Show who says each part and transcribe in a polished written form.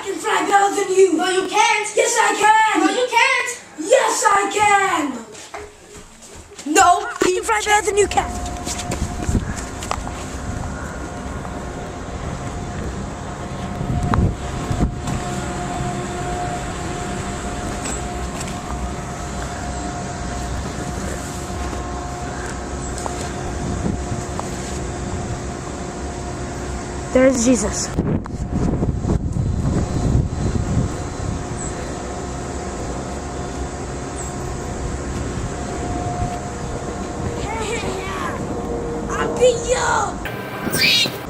Speaker 1: can fly better than you.
Speaker 2: No, you can't.
Speaker 1: Yes, I can.
Speaker 2: No, you can't.
Speaker 1: Yes, I can. No, he can fly better than you can. There's Jesus. I'll beat you!